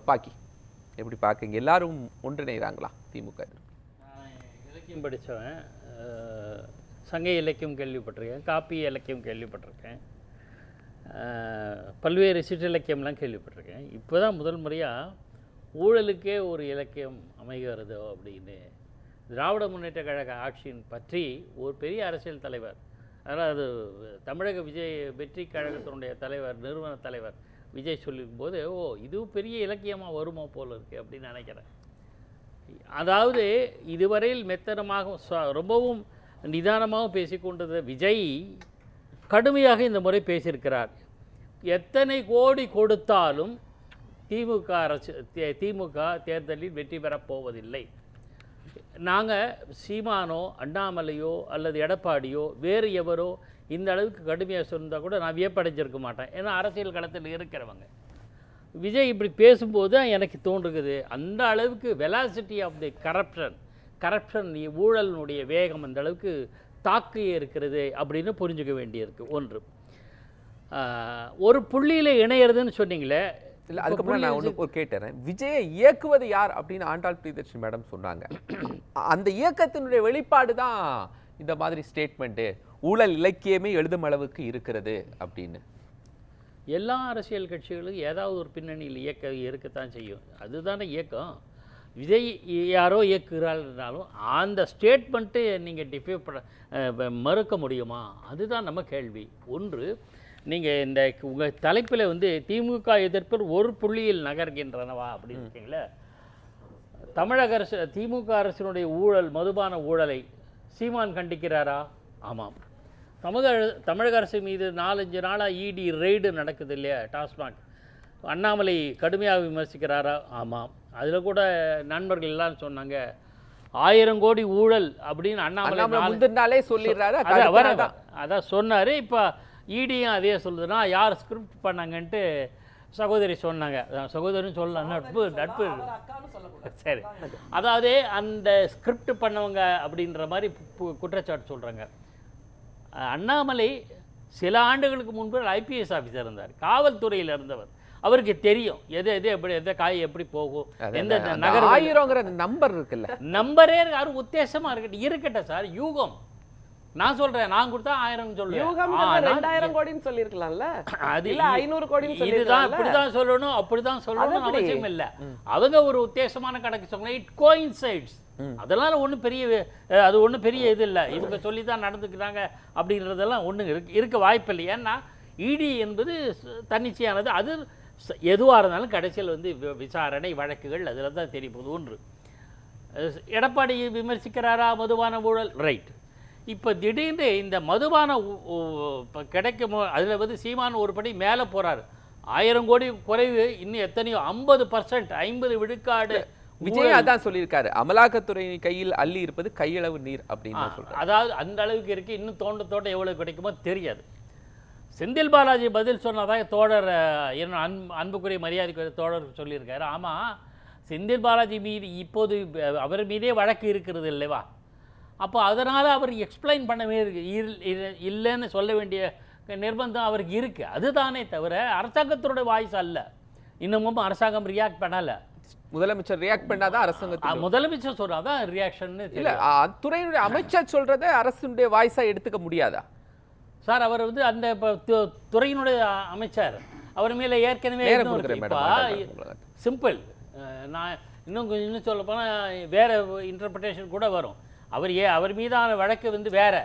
பாக்கி எப்படி பார்க்குறீங்க? எல்லாரும் ஒன்றிணைகிறாங்களா திமுக? இலக்கியம் படித்தவன், சங்க இலக்கியம் கேள்விப்பட்டிருக்கேன், காப்பிய இலக்கியம் கேள்விப்பட்டிருக்கேன், பல்வேறு சிற்றிலக்கியம்லாம் கேள்விப்பட்டிருக்கேன். இப்போ தான் முதல் முறையாக ஊழலுக்கே ஒரு இலக்கியம் அமைகிறதோ அப்படின்னு திராவிட முன்னேற்ற கழக ஆட்சியின் பற்றி ஒரு பெரிய அரசியல் தலைவர், அதனால் அது தமிழக விஜய் வெற்றி கழகத்தினுடைய தலைவர், நிறுவன தலைவர் விஜய் சொல்லிக்கும்போது, ஓ இதுவும் பெரிய இலக்கியமாக வருமோ போல் இருக்குது அப்படின்னு நினைக்கிறேன். அதாவது இதுவரையில் மெத்தனமாக ரொம்பவும் நிதானமாகவும் பேசிக்கொண்டது விஜய் கடுமையாக இந்த முறை பேசியிருக்கிறார். எத்தனை கோடி கொடுத்தாலும் திமுக தேர்தலில் வெற்றி பெறப் போவதில்லை. நாங்கள் சீமானோ அண்ணாமலையோ அல்லது எடப்பாடியோ வேறு எவரோ இந்த அளவுக்கு கடுமையாக சொன்னால் கூட நான் வியப்படைஞ்சிருக்க மாட்டேன். ஏன்னா அரசியல் களத்தில் இருக்கிறவங்க. விஜய் இப்படி பேசும்போது எனக்கு தோன்றுகிறது, அந்த அளவுக்கு வெலாசிட்டி ஆஃப் தி கரப்ஷன் ஊழலினுடைய வேகம் அந்த அளவுக்கு தாக்கி இருக்கிறது அப்படின்னு புரிஞ்சுக்க வேண்டியிருக்கு. ஒன்று, ஒரு புள்ளியில் இணையிறதுன்னு சொன்னீங்களே. இல்லை, அதுக்கப்புறம் நான் ஒன்று கேட்டேன், விஜயை இயக்குவது யார் அப்படின்னு ஆண்டாள் பிரியதர்ஷினி மேடம் சொன்னாங்க. அந்த இயக்கத்தினுடைய வெளிப்பாடு தான் இந்த மாதிரி ஸ்டேட்மெண்ட்டு, ஊழல் இலக்கியமே எழுதும் அளவுக்கு இருக்கிறது அப்படின்னு. எல்லா அரசியல் கட்சிகளும் ஏதாவது ஒரு பின்னணியில் இருக்கத்தான் செய்யும். அதுதானே இயக்கம். விஜய் யாரோ இயக்குகிறாள்னாலும் அந்த ஸ்டேட்மெண்ட்டு நீங்கள் மறுக்க முடியுமா? அதுதான் நம்ம கேள்வி. ஒன்று, நீங்கள் இந்த உங்கள் தலைப்பில் திமுக எதிர்ப்பில் ஒரு புள்ளியில் நகர்கின்றனவா அப்படின்னு இருக்கீங்களே. தமிழக அரசு, திமுக அரசினுடைய ஊழல், மதுபான ஊழலை சீமான் கண்டிக்கிறாரா? ஆமாம். தமிழக அரசு மீது 4-5 நாளாக இடி ரெய்டு நடக்குது இல்லையா, டாஸ்மாக். அண்ணாமலை கடுமையாக விமர்சிக்கிறாரா? ஆமாம். அதில் கூட நண்பர்கள் எல்லாம் சொன்னாங்க, 1000 கோடி ஊழல் அப்படின்னு அண்ணாமலை சொல்லிடுறாரு. அதான் சொன்னார். இப்போ இடியும் அதே சொல்லுதுன்னா யார் ஸ்கிரிப்ட் பண்ணாங்கன்ட்டு சகோதரி சொன்னாங்க. சகோதரின்னு சொல்லலாம், நட்பு சரி. அதாவது அந்த ஸ்கிரிப்ட் பண்ணவங்க அப்படின்ற மாதிரி குற்றச்சாட்டு சொல்கிறாங்க. அண்ணாமலை சில ஆண்டுகளுக்கு முன்பு ஐபிஎஸ் ஆஃபீஸர் இருந்தார், காவல்துறையில் இருந்தவர். அவருக்கு தெரியும் எந்த காய் எப்படி போகும், எந்த நகர். 1000ங்கிற நம்பர் இருக்குல்ல, நம்பரே யாரும் உத்தேசமாக இருக்கட்டும் சார். யூகம் நான் சொல்றேன், நான் கொடுத்தா 1000 சொல்லுவேன். 2000 கோடின்னு சொல்லிருக்கலாம்ல, அது இல்ல 500 கோடின்னு சொல்லிருக்கலாம். இப்படிதான் சொல்லணும், அப்படிதான் சொல்லணும் அவசியம் இல்லை. அவங்க ஒரு உத்தேசமான கணக்கு சொன்னாங்க. It coincides. அதெல்லாம் ஒன்றும் பெரிய இது இல்லை. இவங்க சொல்லி தான் நடந்துக்கிறாங்க அப்படின்றதெல்லாம் ஒன்றும் இருக்க வாய்ப்பில்லை. ஏன்னா இடி என்பது தன்னிச்சையானது. அது எதுவாக இருந்தாலும் கடைசியில் விசாரணை வழக்குகள் அதில் தான் தெரிய போகுது. ஒன்று, எடப்பாடி விமர்சிக்கிறாரா மதுபான ஊழல், ரைட். இப்போ திடீர்னு இந்த மதுபான கிடைக்கும் அதில் சீமான் ஒரு படி மேலே போகிறார். 1000 கோடி குறைவு, இன்னும் எத்தனையோ 50%, 50 விழுக்காடு. விஜய் அதான் சொல்லியிருக்காரு, அமலாக்கத்துறை கையில் அள்ளி இருப்பது கையளவு நீர் அப்படின்னு சொல்றாரு. அதாவது அந்த அளவுக்கு இருக்குது. இன்னும் தோண்ட எவ்வளோ கிடைக்குமோ தெரியாது. செந்தில் பாலாஜி பதில் சொன்னதாக தோழர், அன்புக்குரிய மரியாதைக்குரிய தோழர் சொல்லியிருக்காரு. ஆமாம், செந்தில் பாலாஜி மீது இப்போது அவர் மீதே வழக்கு இருக்கிறது இல்லைவா? அப்போ அதனால் அவர் எக்ஸ்பிளைன் பண்ணவே இல்லைன்னு சொல்ல வேண்டிய நிர்பந்தம் அவருக்கு இருக்குது. அதுதானே தவிர அரசாங்கத்தினுடைய வாய்ஸ் அல்ல. இன்னமும் அரசாங்கம் ரியாக்ட் பண்ணலை. முதலமைச்சர் ரியாக்ட் பண்ணாதான் அரசாங்கம், முதலமைச்சர் சொல்றாதான் ரியாக்ஷன் இல்லை. துறையினுடைய அமைச்சர் சொல்றதை அரசுடைய வாய்ஸா எடுத்துக்க முடியாதா சார்? அவர் அந்த துறையினுடைய அமைச்சர், அவர் மேலே ஏற்கனவே சிம்பிள். நான் இன்னும் சொல்ல போனால் வேற இன்டர்பிரிட்டேஷன் கூட வரும். அவர் மீதான வழக்கு வேற.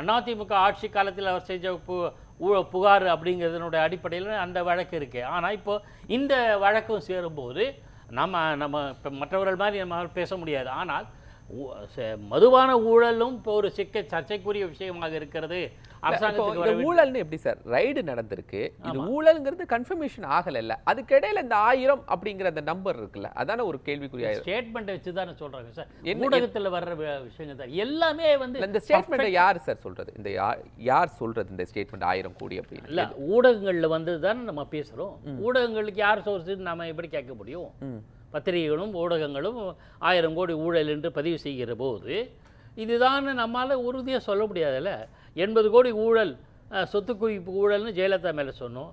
அதிமுக ஆட்சி காலத்தில் அவர் செஞ்ச புகார் அப்படிங்கிறதுனுடைய அடிப்படையில் அந்த வழக்கு இருக்குது. ஆனால் இப்போ இந்த வழக்கும் சேரும்போது நம்ம இப்போ மற்றவர்கள் மாதிரி நம்ம பேச முடியாது. ஆனால் மதுபான ஊழலும் இப்போ ஒரு சர்ச்சைக்குரிய விஷயமாக இருக்கிறது. அரசாங்கத்துக்கு ஊழல்னு எப்படி சார் ரைடு நடந்திருக்கு, இது ஊழல்ங்கிறது கன்ஃபர்மேஷன் ஆகல. அதுக்கு இடையில இந்த 1000 அப்படிங்கிற அந்த நம்பர் இருக்குல்ல, அதான ஒரு கேள்விக்குரிய ஸ்டேட்மெண்ட் வச்சு தானே சொல்றாங்க சார். ஊடகத்தில் வர்ற விஷயங்கள் தான் எல்லாமே இந்த ஸ்டேட்மெண்ட் யார் சார் சொல்றது? இந்த யார் சொல்றது இந்த ஸ்டேட்மெண்ட் 1000 கோடி அப்படின்னு? இல்லை, ஊடகங்களில் வந்து தானே நம்ம பேசுகிறோம். ஊடகங்களுக்கு யார் சோர்ஸுன்னு நம்ம எப்படி கேட்க முடியும்? பத்திரிகைகளும் ஊடகங்களும் 1000 கோடி ஊழல் என்று பதிவு செய்கிற போது இதுதான் நம்மளால் உறுதியாக சொல்ல முடியாதுல்ல. 80 கோடி ஊழல், சொத்து குவிப்பு ஊழல்னு ஜெயலலிதா மேலே சொன்னோம்.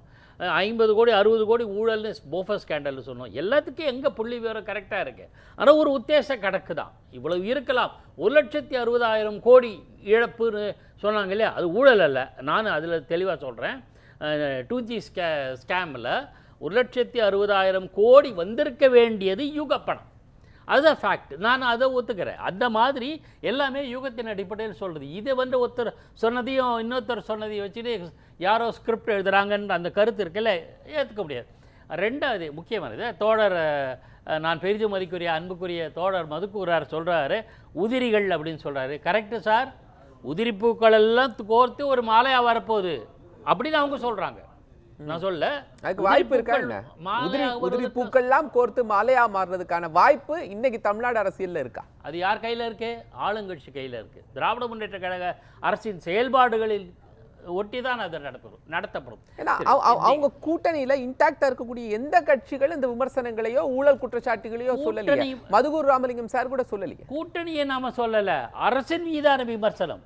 50 கோடி 60 கோடி ஊழல்னு போஃபர் ஸ்கேண்டல்னு சொன்னோம். எல்லாத்துக்கும் எங்கே புள்ளி விவரம் கரெக்டாக இருக்குது. ஆனால் ஒரு உத்தேச கணக்கு தான். இவ்வளவு இருக்கலாம். 1,60,60,000 கோடி இழப்புன்னு சொன்னாங்க இல்லையா, அது ஊழல் அல்ல. நான் அதில் தெளிவாக சொல்கிறேன். 2G ஸ்கேமில் 1,60,60,000 கோடி வந்திருக்க வேண்டியது யூகப்பணம். அதுதான் ஃபேக்ட். நான் அதை ஒத்துக்கிறேன். அந்த மாதிரி எல்லாமே யூகத்தின் அடிப்படையில் சொல்கிறது. இதை ஒருத்தர் சொன்னதையும் இன்னொருத்தர் சொன்னதையும் வச்சுட்டு யாரோ ஸ்கிரிப்ட் எழுதுகிறாங்கன்ற அந்த கருத்து இருக்குல்ல, ஏற்றுக்க முடியாது. ரெண்டாவது முக்கியமானது, தோழர் நான் பெரிதும் மதிக்குரிய அன்புக்குரிய தோழர் மதுக்கூறார் சொல்கிறாரு, உதிரிகள் அப்படின்னு சொல்கிறாரு. Correct sir. உதிரி பூக்கள் எல்லாம் கோர்த்து ஒரு மாலையாக வரப்போகுது அப்படின்னு அவங்க சொல்கிறாங்க. நான் சொல்ல அதுக்கு வாய்ப்பு இருக்கா என்ன? உதிரி பூக்கள்லாம் கோர்த்து மாலையா மாறுறதுக்கான வாய்ப்பு இன்னைக்கு தமிழ்நாடு அரசியல்ல இருக்கா? அது யார் கையில் இருக்கு? ஆளுங்கட்சி கையில் இருக்கு. திராவிட முன்னேற்ற கழக அரசின் செயல்பாடுகளில் ஒட்டி தான் அது நடத்தப்படும். ஏன்னா அவங்க கூட்டணியில இன்டாக்டா இருக்கக்கூடிய எந்த கட்சிகள் இந்த விமர்சனங்களையோ ஊழல் குற்றச்சாட்டுகளையோ சொல்லலையே. மதுகூர் ராமலிங்கம் சார் கூட சொல்லலையே. கூட்டணியை நாம சொல்லல, அரசின் மீதான விமர்சனம்.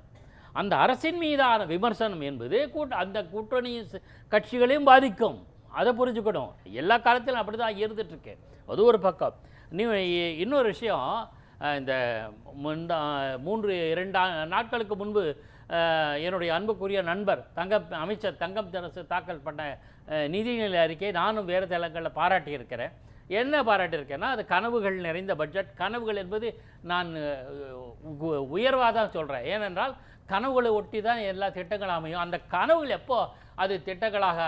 அந்த அரசின் மீதான விமர்சனம் என்பது அந்த கூட்டணி கட்சிகளையும் பாதிக்கும். அதை புரிஞ்சுக்கணும். எல்லா காலத்திலும் அப்படி தான் இருந்துகிட்ருக்கு. அது ஒரு பக்கம். இன்னொரு விஷயம், இந்த 2 நாட்களுக்கு முன்பு என்னுடைய அன்புக்குரிய நண்பர் அமைச்சர் தங்கம் தென்னரசு தாக்கல் பண்ண நிதிநிலை அறிக்கை நானும் வேறு தளங்களில் பாராட்டியிருக்கிறேன். என்ன பாராட்டியிருக்கேன்னா, அது கனவுகள் நிறைந்த பட்ஜெட். கனவுகள் என்பது நான் உயர்வாக தான் சொல்கிறேன். ஏனென்றால் கனவுகளை ஒட்டி தான் எல்லா திட்டங்களும் அமையும். அந்த கனவுகள் எப்போ அது திட்டங்களாக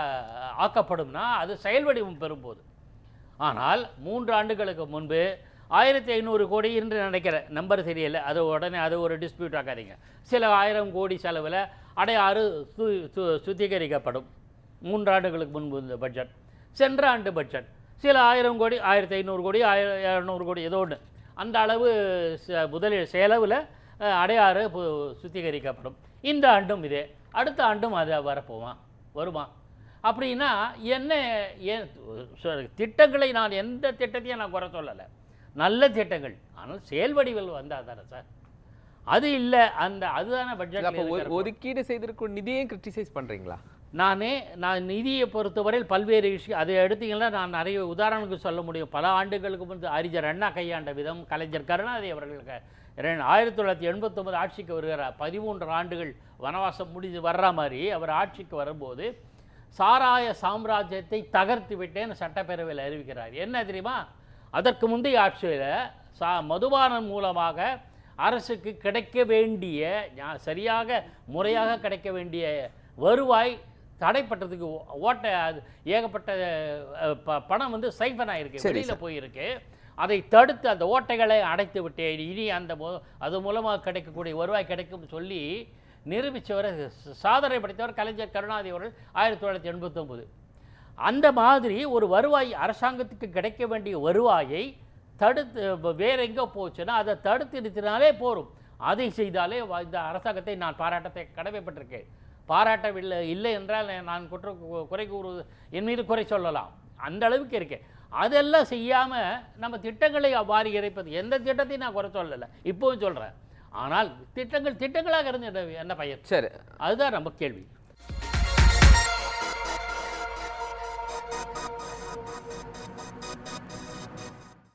ஆக்கப்படும்னா அது செயல் வடிவம் பெறும்போது. ஆனால் 3 ஆண்டுகளுக்கு முன்பு 1,500 கோடி என்று நினைக்கிறேன், நம்பர் தெரியல, அது உடனே அது ஒரு டிஸ்பியூட் ஆக்காதீங்க. சில 1000 கோடி செலவில் அடையாறு சுத்திகரிக்கப்படும். 3 ஆண்டுகளுக்கு முன்பு இந்த பட்ஜெட். சென்ற ஆண்டு பட்ஜெட் சில 1000 கோடி, 1,500 கோடி, 1,200 கோடி, ஏதோ ஒன்று அந்த அளவு முதலீடு செலவில் அடையாறு சுத்திகரிக்கப்படும். இந்த ஆண்டும் இதே, அடுத்த ஆண்டும் அது வருமா அப்படின்னா என்ன? திட்டங்களை நான் எந்த திட்டத்தையும் நான் குறை சொல்லலை, நல்ல திட்டங்கள். ஆனால் செயல் வடிவில் வந்தால் தானே சார், அது இல்லை. அதுதானே பட்ஜெட். ஒதுக்கீடு செய்திருக்கும் நிதியை கிரிட்டிசைஸ் பண்ணுறீங்களா? நான் நிதியை பொறுத்தவரையில் பல்வேறு விஷயம் அதை எடுத்தீங்கன்னா நான் நிறைய உதாரணங்களுக்கு சொல்ல முடியும். பல ஆண்டுகளுக்கு முன்பு அறிஞர் அண்ணா கையாண்ட விதம், கலைஞர் கருணாநிதி அவர்களுக்கு 1989 ஆட்சிக்கு வருகிறார். 13 ஆண்டுகள் வனவாசம் முடிஞ்சு வர்ற மாதிரி அவர் ஆட்சிக்கு வரும்போது சாராய சாம்ராஜ்யத்தை தகர்த்து விட்டேன்னு சட்டப்பேரவையில் அறிவிக்கிறார். என்ன தெரியுமா? அதற்கு முந்தைய ஆட்சியில் மதுபானம் மூலமாக அரசுக்கு கிடைக்க வேண்டிய சரியாக முறையாக கிடைக்க வேண்டிய வருவாய் தடைப்பட்டதுக்கு ஏகப்பட்ட பணம் சைஃபன் ஆகிருக்கு, வெளியில் போயிருக்கு. அதை தடுத்து அந்த ஓட்டைகளை அடைத்து விட்டேன், இனி அது மூலமாக கிடைக்கக்கூடிய வருவாய் கிடைக்கும் சொல்லி நிரூபித்தவர், சாதனை படைத்தவர் கலைஞர் கருணாநிதி அவர்கள் 1989. அந்த மாதிரி ஒரு வருவாய், அரசாங்கத்துக்கு கிடைக்க வேண்டிய வருவாயை தடுத்து வேற எங்கே போச்சுன்னா அதை தடுத்து நிறுத்தினாலே போரும். அதை செய்தாலே இந்த அரசாங்கத்தை நான் பாராட்டத்தை கடமைப்பட்டிருக்கேன். பாராட்டவில்லை இல்லை என்றால் நான் குறை கூறுவது என் மீது குறை சொல்லலாம், அந்த அளவுக்கு இருக்கேன். அதெல்லாம் செய்யாமல் நம்ம திட்டங்களை வாரி இறைப்பது, எந்த திட்டத்தையும் நான் குறை சொல்லலை, இப்போவும் சொல்கிறேன். ஆனால் திட்டங்களாக இருந்து என்ன பையன்? சரி, அதுதான் நம்ம கேள்வி.